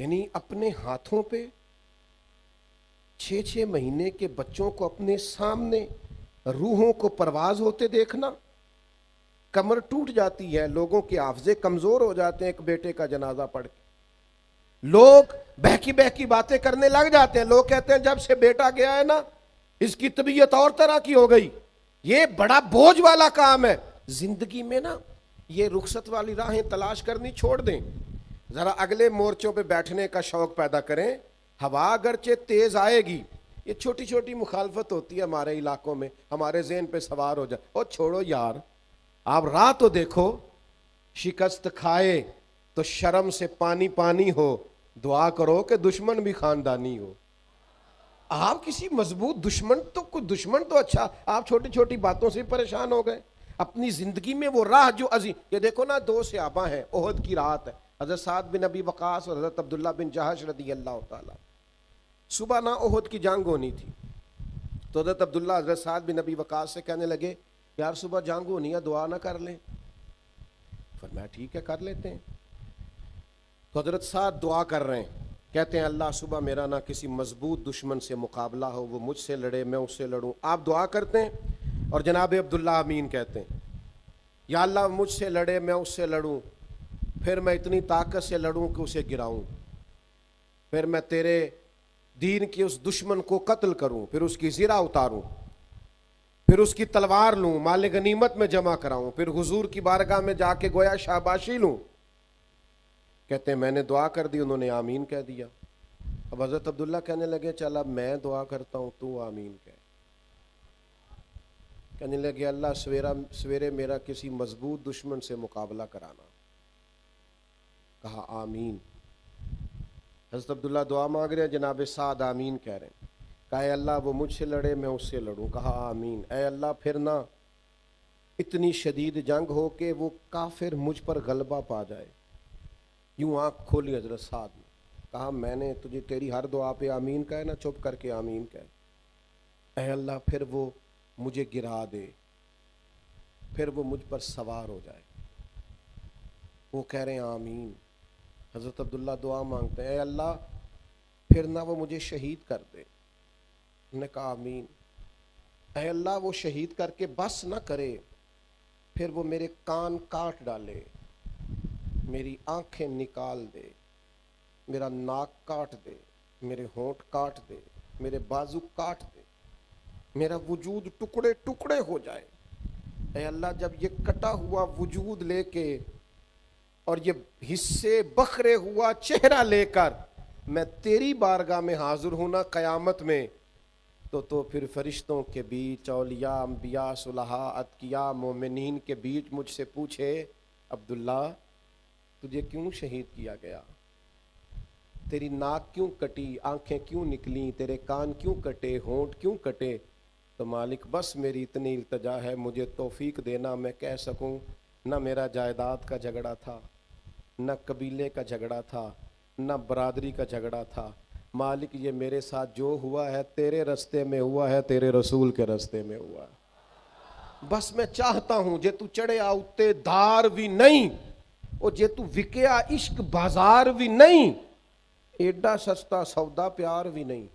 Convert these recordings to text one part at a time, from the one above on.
یعنی اپنے ہاتھوں پہ 6 مہینے کے بچوں کو اپنے سامنے روحوں کو پرواز ہوتے دیکھنا، کمر ٹوٹ جاتی ہے، لوگوں کے حافظے کمزور ہو جاتے ہیں ایک بیٹے کا جنازہ پڑھ کے، لوگ بہکی بہکی باتیں کرنے لگ جاتے ہیں، لوگ کہتے ہیں جب سے بیٹا گیا ہے نا اس کی طبیعت اور طرح کی ہو گئی، یہ بڑا بوجھ والا کام ہے۔ زندگی میں نا یہ رخصت والی راہیں تلاش کرنی چھوڑ دیں، ذرا اگلے مورچوں پہ بیٹھنے کا شوق پیدا کریں۔ ہوا اگرچہ تیز آئے گی، یہ چھوٹی چھوٹی مخالفت ہوتی ہے ہمارے علاقوں میں، ہمارے ذہن پہ سوار ہو جائے، اور چھوڑو یار، آپ راہ تو دیکھو، شکست کھائے تو شرم سے پانی پانی ہو، دعا کرو کہ دشمن بھی خاندانی ہو۔ آپ کسی مضبوط کوئی دشمن تو اچھا، آپ چھوٹی چھوٹی باتوں سے پریشان ہو گئے۔ اپنی زندگی میں وہ راہ جو عظیم، یہ دیکھو نا 2 صحابہ ہیں، احد کی رات ہے، حضرت سعد بن ابی وقاص اور حضرت عبداللہ بن جہش رضی اللہ تعالیٰ۔ صبح نا احد کی جنگ ہونی تھی، تو حضرت عبداللہ حضرت سعد بن ابی وقاص سے کہنے لگے یار صبح جنگ ہونی ہے، دعا نہ کر لیں؟ فرمایا ٹھیک ہے کر لیتے ہیں۔ تو حضرت سعد دعا کر رہے ہیں، کہتے ہیں اللہ صبح میرا نہ کسی مضبوط دشمن سے مقابلہ ہو، وہ مجھ سے لڑے میں اس سے لڑوں۔ آپ دعا کرتے ہیں اور جناب عبداللہ آمین کہتے ہیں، یا اللہ مجھ سے لڑے میں اس سے لڑوں، پھر میں اتنی طاقت سے لڑوں کہ اسے گراؤں، پھر میں تیرے دین کی اس دشمن کو قتل کروں، پھر اس کی زرہ اتاروں، پھر اس کی تلوار لوں، مال غنیمت میں جمع کراؤں، پھر حضور کی بارگاہ میں جا کے گویا شاباشی لوں۔ کہتے ہیں میں نے دعا کر دی، انہوں نے آمین کہہ دیا۔ اب حضرت عبداللہ کہنے لگے چل اب میں دعا کرتا ہوں تو آمین کہہ۔ کہنے لگے اللہ سویرے میرا کسی مضبوط دشمن سے مقابلہ کرانا۔ کہا آمین۔ حضرت عبداللہ دعا مانگ رہے ہیں، جناب سعد آمین کہہ رہے ہیں۔ کہا اے اللہ وہ مجھ سے لڑے میں اس سے لڑوں۔ کہا آمین۔ اے اللہ پھر نہ اتنی شدید جنگ ہو کہ وہ کافر مجھ پر غلبہ پا جائے۔ یوں آنکھ کھولی حضرت سعد نے، کہا میں نے تجھے تیری ہر دعا پہ آمین کہا نا، چپ کر کے آمین کہہ۔ اے اللہ پھر وہ مجھے گرا دے، پھر وہ مجھ پر سوار ہو جائے۔ وہ کہہ رہے ہیں آمین۔ حضرت عبداللہ دعا مانگتے ہیں اے اللہ پھر نہ وہ مجھے شہید کر دے۔ انہوں نے کہا آمین۔ اے اللہ وہ شہید کر کے بس نہ کرے، پھر وہ میرے کان کاٹ ڈالے، میری آنکھیں نکال دے، میرا ناک کاٹ دے، میرے ہونٹ کاٹ دے، میرے بازو کاٹ دے، میرا وجود ٹکڑے ٹکڑے ہو جائے۔ اے اللہ جب یہ کٹا ہوا وجود لے کے اور یہ حصے بکھرے ہوا چہرہ لے کر میں تیری بارگاہ میں حاضر ہوں نا قیامت میں، تو پھر فرشتوں کے بیچ، اولیاء، انبیاء، صلحاء، اتقیاء، مومنین کے بیچ مجھ سے پوچھے عبداللہ تجھے کیوں شہید کیا گیا؟ تیری ناک کیوں کٹی، آنکھیں کیوں نکلیں، تیرے کان کیوں کٹے، ہونٹ کیوں کٹے؟ تو مالک بس میری اتنی التجا ہے، مجھے توفیق دینا میں کہہ سکوں نہ میرا جائیداد کا جھگڑا تھا، نہ قبیلے کا جھگڑا تھا، نہ برادری کا جھگڑا تھا، مالک یہ میرے ساتھ جو ہوا ہے تیرے رستے میں ہوا ہے، تیرے رسول کے رستے میں ہوا ہے۔ بس میں چاہتا ہوں جے تو چڑھیا اتے دار بھی نہیں، اور جے تو وکیا عشق بازار بھی نہیں، ایڈا سستا سودا پیار بھی نہیں،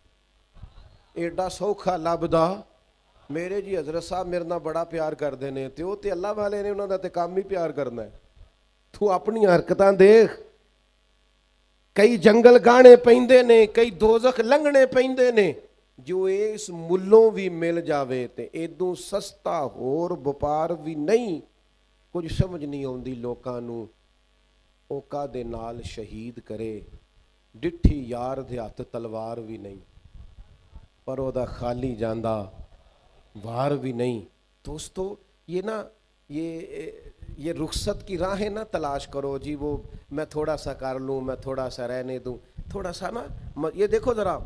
ایڈا سوکھا لبدا میرے جی حضرت صاحب میرے نال بڑا پیار کر دینے تے وہ تے اللہ والے نے انہوں دا تے کام ہی پیار کرنا ہے۔ تو اپنی حرکتاں دیکھ، کئی جنگل گانے پیندے نے، کئی دوزخ لنگنے پیندے نے، جو اس ملوں بھی مل جاوے تے ایدوں سستا ہور بپار بھی نہیں۔ کچھ سمجھ نہیں آندی لوکاں نوں، اوکا دے نال شہید کرے، ڈٹھی یار دے ہاتھ تلوار بھی نہیں، پر او دا خالی جاندہ وار بھی نہیں۔ دوستو یہ نا یہ رخصت کی راہیں نہ تلاش کرو جی، وہ میں تھوڑا سا کر لوں، میں تھوڑا سا رہنے دوں، تھوڑا سا نا یہ دیکھو ذرا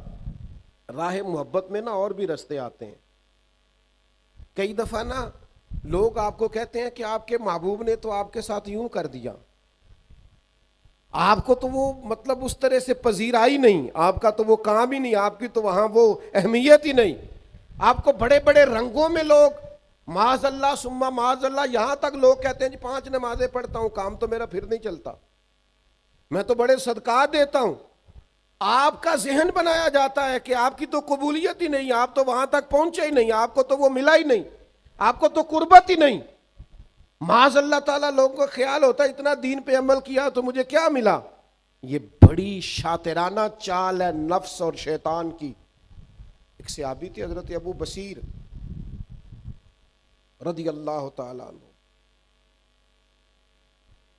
راہ محبت میں نا اور بھی رستے آتے ہیں۔ کئی دفعہ نا لوگ آپ کو کہتے ہیں کہ آپ کے محبوب نے تو آپ کے ساتھ یوں کر دیا، آپ کو تو وہ مطلب اس طرح سے پذیرا ہی نہیں، آپ کا تو وہ کام ہی نہیں، آپ کی تو وہاں وہ اہمیت ہی نہیں۔ آپ کو بڑے بڑے رنگوں میں لوگ معاذ اللہ ثم معاذ اللہ، یہاں تک لوگ کہتے ہیں جی 5 نمازیں پڑھتا ہوں، کام تو میرا پھر نہیں چلتا، میں تو بڑے صدقات دیتا ہوں، آپ کا ذہن بنایا جاتا ہے کہ آپ کی تو قبولیت ہی نہیں، آپ تو وہاں تک پہنچے ہی نہیں، آپ کو تو وہ ملا ہی نہیں، آپ کو تو قربت ہی نہیں۔ معاذ اللہ تعالیٰ لوگوں کا خیال ہوتا ہے اتنا دین پہ عمل کیا تو مجھے کیا ملا۔ یہ بڑی شاطرانہ چال ہے نفس اور شیطان کی۔ ایک صحابی تھے حضرت ابو بصیر رضی اللہ تعالیٰ عنہ،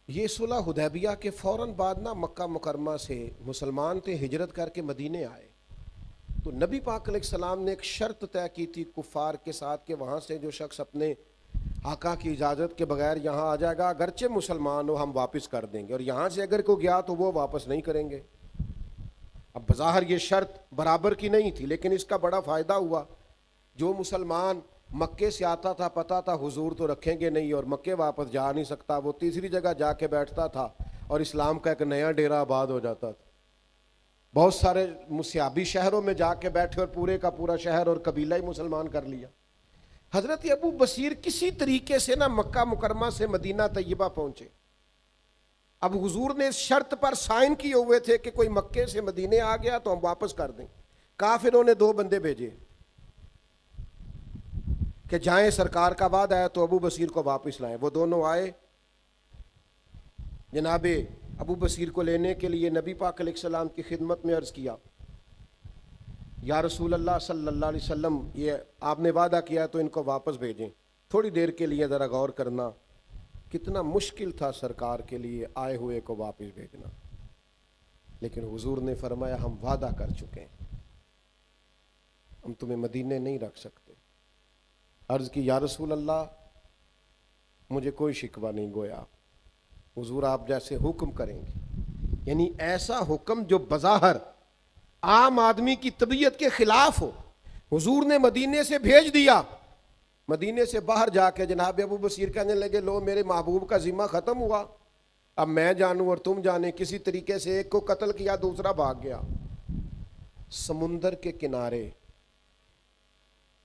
یہ صلح حدیبیہ کے فوراً بعد نا مکہ مکرمہ سے مسلمان تھے، ہجرت کر کے مدینے آئے تو نبی پاک علیہ السلام نے ایک شرط طے کی تھی کفار کے ساتھ کہ وہاں سے جو شخص اپنے آقا کی اجازت کے بغیر یہاں آ جائے گا اگرچہ مسلمان ہو ہم واپس کر دیں گے، اور یہاں سے اگر کوئی گیا تو وہ واپس نہیں کریں گے۔ اب بظاہر یہ شرط برابر کی نہیں تھی، لیکن اس کا بڑا فائدہ ہوا۔ جو مسلمان مکے سے آتا تھا پتا تھا حضور تو رکھیں گے نہیں اور مکے واپس جا نہیں سکتا، وہ تیسری جگہ جا کے بیٹھتا تھا اور اسلام کا ایک نیا ڈیرہ آباد ہو جاتا تھا۔ بہت سارے مسیابی شہروں میں جا کے بیٹھے اور پورے کا پورا شہر اور قبیلہ ہی مسلمان کر لیا۔ حضرت ابو بصیر کسی طریقے سے نا مکہ مکرمہ سے مدینہ طیبہ پہنچے۔ اب حضور نے اس شرط پر سائن کیے ہوئے تھے کہ کوئی مکے سے مدینے آ گیا تو ہم واپس کر دیں۔ کافروں نے 2 بندے بھیجے کہ جائیں، سرکار کا وعدہ ہے تو ابو بصیر کو واپس لائیں۔ وہ دونوں آئے، جناب ابو بصیر کو لینے کے لیے نبی پاک علیہ السلام کی خدمت میں عرض کیا، یا رسول اللہ صلی اللہ علیہ وسلم، یہ آپ نے وعدہ کیا تو ان کو واپس بھیجیں، تھوڑی دیر کے لیے ذرا غور کرنا۔ کتنا مشکل تھا سرکار کے لیے آئے ہوئے کو واپس بھیجنا، لیکن حضور نے فرمایا ہم وعدہ کر چکے ہیں، ہم تمہیں مدینے نہیں رکھ سکتے۔ عرض کی یا رسول اللہ مجھے کوئی شکوہ نہیں، گویا حضور آپ جیسے حکم کریں گے، یعنی ایسا حکم جو بظاہر عام آدمی کی طبیعت کے خلاف ہو، حضور نے مدینے سے بھیج دیا۔ مدینے سے باہر جا کے جناب ابو بصیر کہنے لگے لو میرے محبوب کا ذمہ ختم ہوا، اب میں جانوں اور تم جانے۔ کسی طریقے سے ایک کو قتل کیا، دوسرا بھاگ گیا۔ سمندر کے کنارے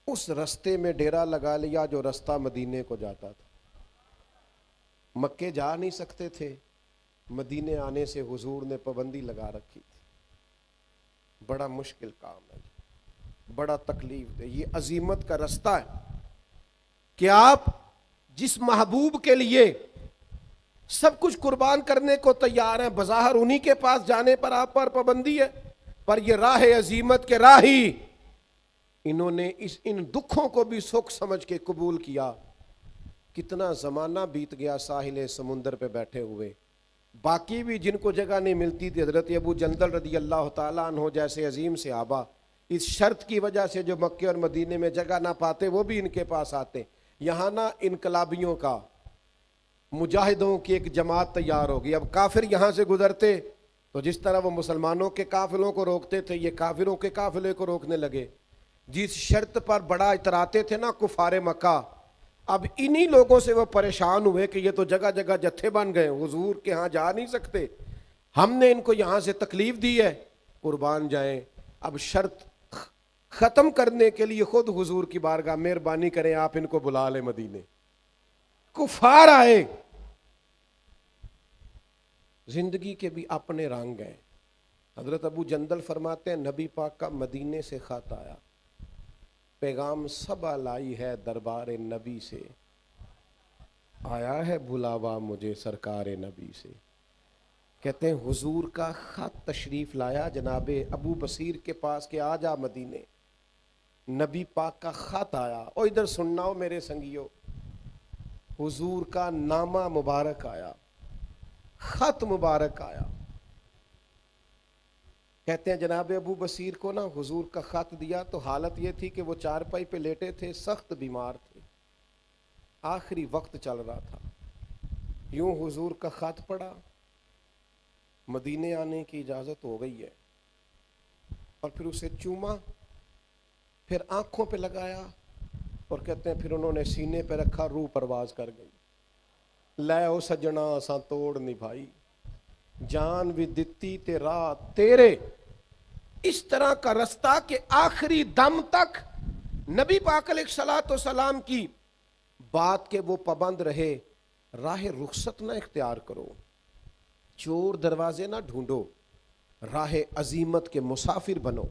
اس رستے میں ڈیرا لگا لیا جو رستہ مدینے کو جاتا تھا۔ مکے جا نہیں سکتے تھے، مدینے آنے سے حضور نے پابندی لگا رکھی تھی۔ بڑا مشکل کام ہے، بڑا تکلیف دہ، یہ عظیمت کا رستہ ہے کہ آپ جس محبوب کے لیے سب کچھ قربان کرنے کو تیار ہیں، بظاہر انہی کے پاس جانے پر آپ پر پابندی ہے، پر یہ راہ عظیمت کے راہی انہوں نے ان دکھوں کو بھی سکھ سمجھ کے قبول کیا۔ کتنا زمانہ بیت گیا ساحل سمندر پہ بیٹھے ہوئے، باقی بھی جن کو جگہ نہیں ملتی تھی، حضرت ابو جندل رضی اللہ تعالیٰ عنہ جیسے عظیم صحابہ اس شرط کی وجہ سے جو مکے اور مدینے میں جگہ نہ پاتے وہ بھی ان کے پاس آتے۔ یہاں نہ انقلابیوں کا، مجاہدوں کی ایک جماعت تیار ہوگی۔ اب کافر یہاں سے گزرتے تو جس طرح وہ مسلمانوں کے قافلوں کو روکتے تھے، یہ کافروں کے قافلے کو روکنے لگے۔ جس شرط پر بڑا اتراتے تھے نا کفار مکہ، اب انہی لوگوں سے وہ پریشان ہوئے کہ یہ تو جگہ جگہ جتھے بن گئے، حضور کے ہاں جا نہیں سکتے، ہم نے ان کو یہاں سے تکلیف دی ہے، قربان جائیں۔ اب شرط ختم کرنے کے لیے خود حضور کی بارگاہ مہربانی کریں آپ ان کو بلا لیں مدینے۔ کفار آئے، زندگی کے بھی اپنے رنگ ہیں۔ حضرت ابو جندل فرماتے ہیں نبی پاک کا مدینے سے خط آیا، پیغام صبا لائی ہے دربار نبی سے، آیا ہے بلاوا مجھے سرکار نبی سے۔ کہتے ہیں حضور کا خط تشریف لایا جناب ابو بصیر کے پاس کہ آ جا مدینے۔ نبی پاک کا خط آیا، اور ادھر سننا ہو میرے سنگیو، حضور کا نامہ مبارک آیا، خط مبارک آیا۔ کہتے ہیں جناب ابو بصیر کو نا حضور کا خط دیا تو حالت یہ تھی کہ وہ چارپائی پہ لیٹے تھے، سخت بیمار تھے، آخری وقت چل رہا تھا۔ یوں حضور کا خط پڑھا، مدینے آنے کی اجازت ہو گئی ہے، اور پھر اسے چوما، پھر آنکھوں پہ لگایا، اور کہتے ہیں پھر انہوں نے سینے پہ رکھا، روح پرواز کر گئی۔ لے او سجنا اساں توڑ نبھائی، جان بھی دتی تے راہ تیرے۔ اس طرح کا رستہ کہ آخری دم تک نبی پاک علیہ الصلوۃ والسلام کی بات کے وہ پابند رہے۔ راہ رخصت نہ اختیار کرو، چور دروازے نہ ڈھونڈو، راہ عظیمت کے مسافر بنو